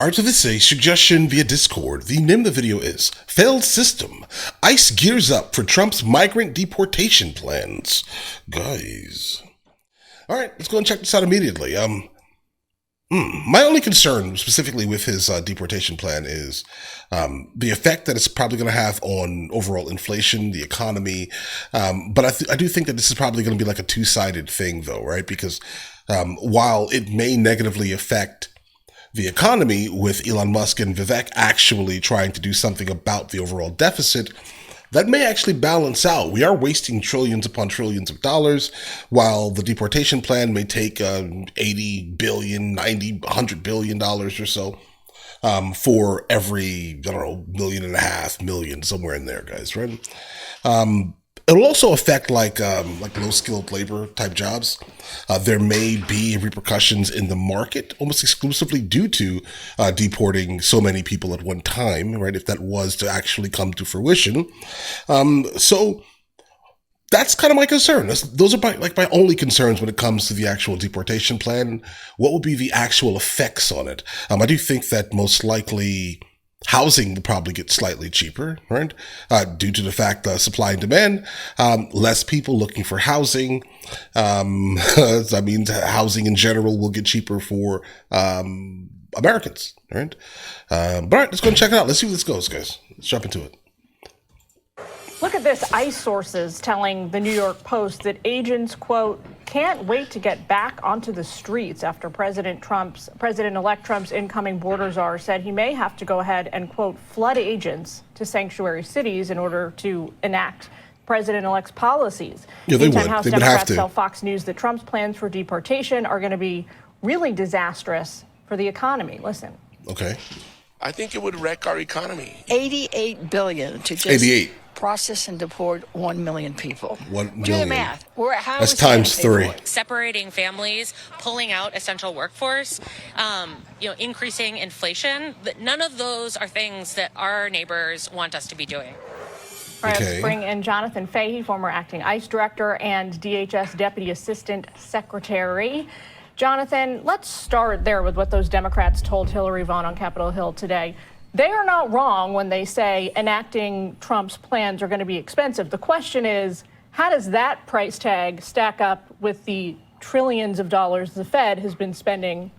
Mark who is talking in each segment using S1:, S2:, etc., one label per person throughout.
S1: Alright, so this is a suggestion via Discord. The name of the video is Failed System. ICE gears up for Trump's migrant deportation plans. Guys. Alright, let's go and check this out immediately. My only concern specifically with his deportation plan is the effect that it's probably going to have on overall inflation, the economy. But I do think that this is probably going to be like a two-sided thing though, right? Because while it may negatively affect the economy with Elon Musk and Vivek actually trying to do something about the overall deficit, that may actually balance out. We are wasting trillions upon trillions of dollars, while the deportation plan may take 80 billion, 90, $100 billion or so for every, I don't know, million and a half, million, somewhere in there, guys, right? It'll also affect like low-skilled labor type jobs. There may be repercussions in the market almost exclusively due to deporting so many people at one time, right? If that was to actually come to fruition. So that's kind of my concern. Those are my only concerns when it comes to the actual deportation plan. What will be the actual effects on it? I do think that most likely housing will probably get slightly cheaper, right? Due to the fact that supply and demand, less people looking for housing. That means housing in general will get cheaper for Americans, right? But all right, let's go and check it out. Let's see where this goes, guys. Let's jump into it.
S2: Look at this. ICE sources telling the New York Post that agents, quote, can't wait to get back onto the streets after President-elect Trump's incoming border czar said he may have to go ahead and, quote, flood agents to sanctuary cities in order to enact President-elect's policies.
S1: Yeah, they
S2: Meantime,
S1: would.
S2: House
S1: They would have
S2: Democrats
S1: to.
S2: tell Fox News that Trump's plans for deportation are going to be really disastrous for the economy. Listen.
S1: Okay.
S3: I think it would wreck our economy.
S4: $88 billion to just
S1: 88.
S4: process and deport 1 million people.
S1: 1
S4: Do the
S1: million.
S4: math.
S1: That's times 3.
S5: Separating families, pulling out essential workforce, increasing inflation. None of those are things that our neighbors want us to be doing.
S2: All right,
S1: Okay.
S2: let's bring in Jonathan Fahey, former acting ICE director and DHS Deputy Assistant Secretary. Jonathan, let's start there with what those Democrats told Hillary Vaughn on Capitol Hill today. They are not wrong when they say enacting Trump's plans are going to be expensive. The question is, how does that price tag stack up with the trillions of dollars the Fed has been spending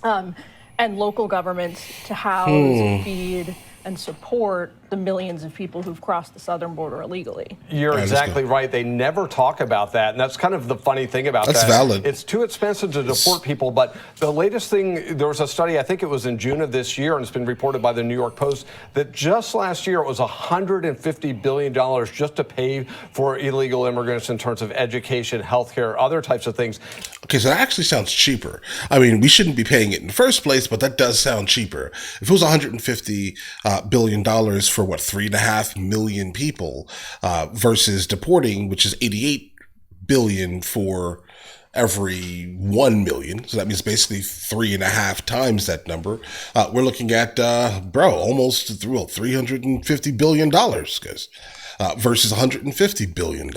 S2: and local governments to house, feed, and support the millions of people who've crossed the southern border illegally?
S6: You're exactly right. They never talk about that. And that's kind of the funny thing about that.
S1: That's valid.
S6: It's too expensive to deport people. But the latest thing, there was a study, I think it was in June of this year, and it's been reported by the New York Post, that just last year it was $150 billion just to pay for illegal immigrants in terms of education, healthcare, other types of things.
S1: Okay, so that actually sounds cheaper. I mean, we shouldn't be paying it in the first place, but that does sound cheaper. If it was $150 billion for what, 3.5 million people versus deporting, which is 88 billion for every 1 million. So that means basically 3.5 times that number. We're looking at, almost $350 billion, guys. Versus $150 billion.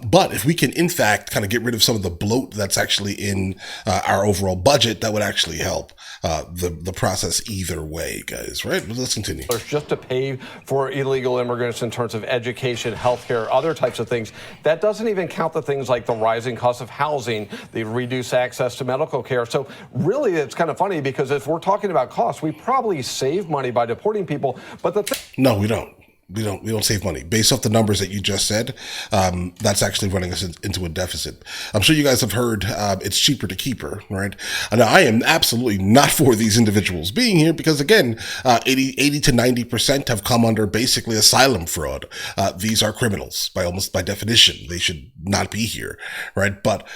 S1: But if we can, in fact, kind of get rid of some of the bloat that's actually in our overall budget, that would actually help the process either way, guys, right? But let's continue.
S6: Just to pay for illegal immigrants in terms of education, healthcare, other types of things. That doesn't even count the things like the rising cost of housing, the reduced access to medical care. So really, it's kind of funny because if we're talking about costs, we probably save money by deporting people. But
S1: No, we don't. We don't save money. Based off the numbers that you just said, that's actually running us into a deficit. I'm sure you guys have heard it's cheaper to keep her, right? And I am absolutely not for these individuals being here because, again, 80 to 90% have come under basically asylum fraud. These are criminals by definition. They should not be here, right? But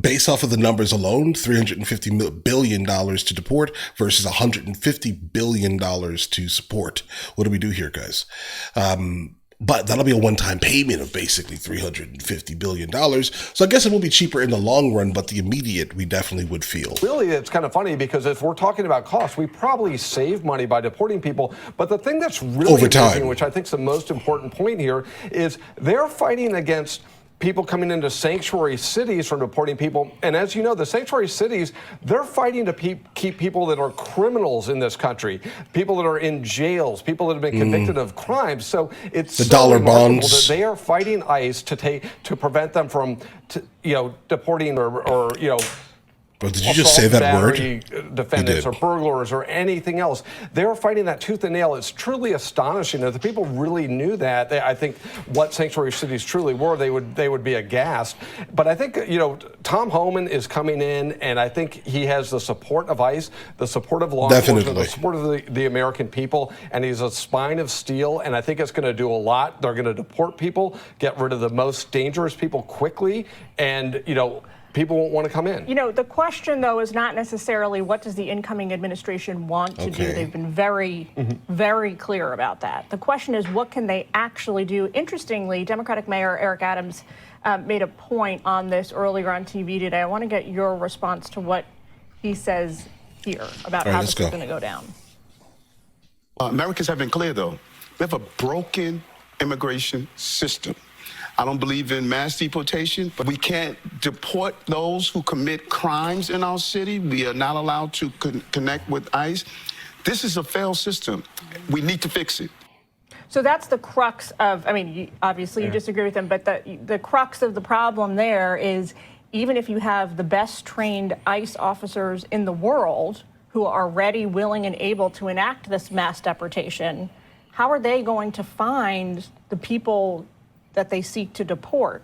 S1: based off of the numbers alone, $350 billion to deport versus $150 billion to support. What do we do here, guys? But that'll be a one-time payment of basically $350 billion. So I guess it will be cheaper in the long run, but the immediate we definitely would feel.
S6: Really, it's kind of funny because if we're talking about costs, we probably save money by deporting people. But the thing that's really
S1: Over time.
S6: amazing, which I think is the most important point here, is they're fighting against people coming into sanctuary cities from deporting people. And as you know, the sanctuary cities, they're fighting to keep people that are criminals in this country, people that are in jails, people that have been convicted of crimes. So it's
S1: the
S6: so
S1: dollar
S6: remarkable
S1: bonds
S6: that they are fighting ICE to prevent them from, deporting or
S1: But did you just say that word?
S6: Defendants or burglars or anything else. They're fighting that tooth and nail. It's truly astonishing. If the people really knew that, I think what sanctuary cities truly were, they would be aghast. But I think, Tom Homan is coming in, and I think he has the support of ICE, the support of law enforcement, the support of the American people, and he's a spine of steel, and I think it's going to do a lot. They're going to deport people, get rid of the most dangerous people quickly, and, people won't want to come in.
S2: The question, though, is not necessarily what does the incoming administration want to do. They've been very, very clear about that. The question is, what can they actually do? Interestingly, Democratic Mayor Eric Adams made a point on this earlier on TV today. I want to get your response to what he says here about how this is going to go down.
S7: Americans have been clear, though. We have a broken immigration system. I don't believe in mass deportation, but we can't deport those who commit crimes in our city. We are not allowed to connect with ICE. This is a failed system. We need to fix it.
S2: So that's the crux of, obviously you disagree with them, but the crux of the problem there is even if you have the best trained ICE officers in the world who are ready, willing, and able to enact this mass deportation, how are they going to find the people that they seek to deport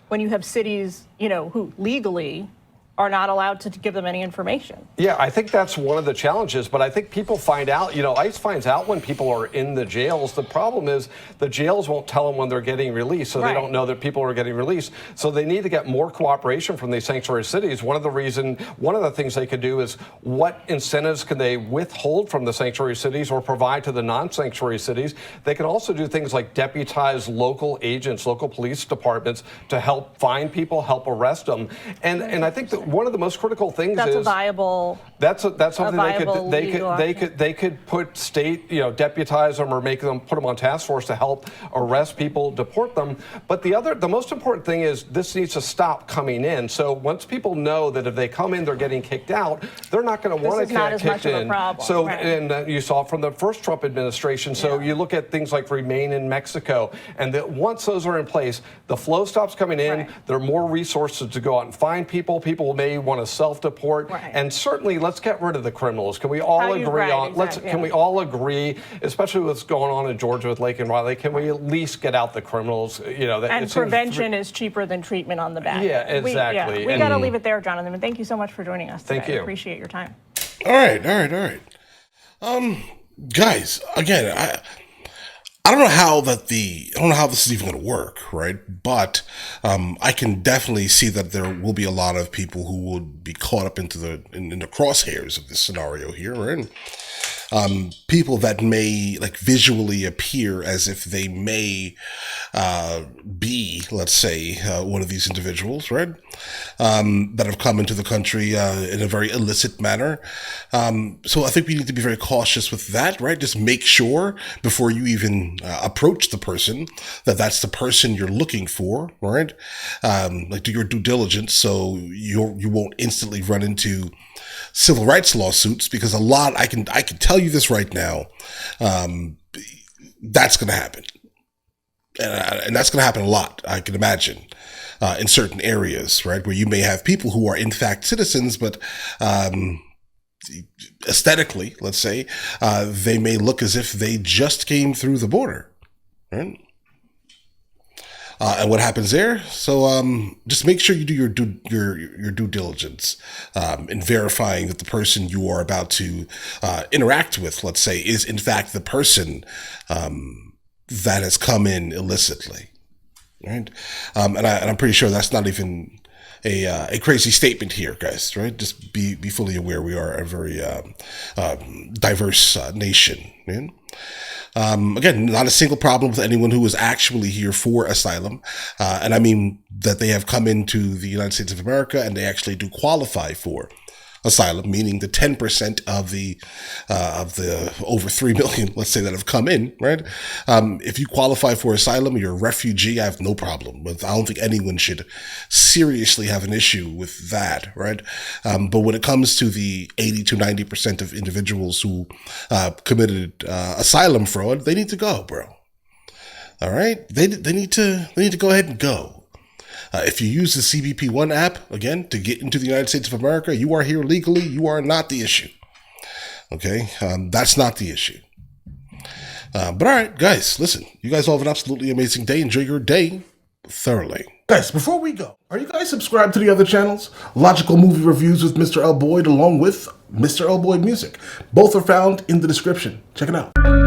S2: when you have cities, who legally are not allowed to give them any information?
S6: Yeah, I think that's one of the challenges, but I think people find out, ICE finds out when people are in the jails. The problem is the jails won't tell them when they're getting released, so they don't know that people are getting released. So they need to get more cooperation from these sanctuary cities. One of the things they could do is what incentives can they withhold from the sanctuary cities or provide to the non-sanctuary cities? They can also do things like deputize local agents, local police departments to help find people, help arrest them. And I think that one of the most critical things
S2: that's
S6: is
S2: a viable.
S6: That's something they could put state, deputize them or put them on task force to help arrest people, deport them. But the most important thing is this needs to stop coming in. So once people know that if they come in, they're getting kicked out, they're not going to want to get kicked in. So and you saw from the first Trump administration. So you look at things like Remain in Mexico, and that once those are in place, the flow stops coming in. There are more resources to go out and find people. People may want to self-deport, and certainly let's get rid of the criminals. Can we all agree on? Can we all agree, especially what's going on in Georgia with Lake and Riley? Can we at least get out the criminals?
S2: And prevention is cheaper than treatment on the back.
S6: Yeah, exactly.
S2: We got to leave it there, Jonathan. And thank you so much for joining us today.
S6: Thank you.
S2: I appreciate your time.
S1: All right. Guys, again, I don't know how this is even going to work, right? But I can definitely see that there will be a lot of people who will be caught up in the crosshairs of this scenario here, right? People that may visually appear as if they may be, let's say, one of these individuals, right? That have come into the country in a very illicit manner. So I think we need to be very cautious with that, right? Just make sure before you even approach the person that that's the person you're looking for, right? Do your due diligence so you won't instantly run into civil rights lawsuits, because I can tell you this right now, that's going to happen, and that's going to happen a lot. I can imagine in certain areas, right, where you may have people who are in fact citizens, but aesthetically, let's say, they may look as if they just came through the border, right? And what happens there? So just make sure you do your due diligence in verifying that the person you are about to interact with, let's say, is in fact the person that has come in illicitly, right? And I'm pretty sure that's not even a crazy statement here, guys, right? Just be fully aware we are a very diverse nation, right? Again, not a single problem with anyone who is actually here for asylum. And I mean that they have come into the United States of America and they actually do qualify for asylum, meaning the 10% of the over 3 million, let's say, that have come in, right? If you qualify for asylum, you're a refugee, I have no problem with. I don't think anyone should seriously have an issue with that, right? But when it comes to the 80 to 90% of individuals who committed asylum fraud, they need to go, bro. All right, they need to go ahead and go. If you use the CBP1 app, again, to get into the United States of America, you are here legally. You are not the issue. Okay? That's not the issue. But all right, guys, listen. You guys all have an absolutely amazing day. Enjoy your day thoroughly. Guys, before we go, are you guys subscribed to the other channels? Logical Movie Reviews with Mr. L. Boyd, along with Mr. L. Boyd Music. Both are found in the description. Check it out.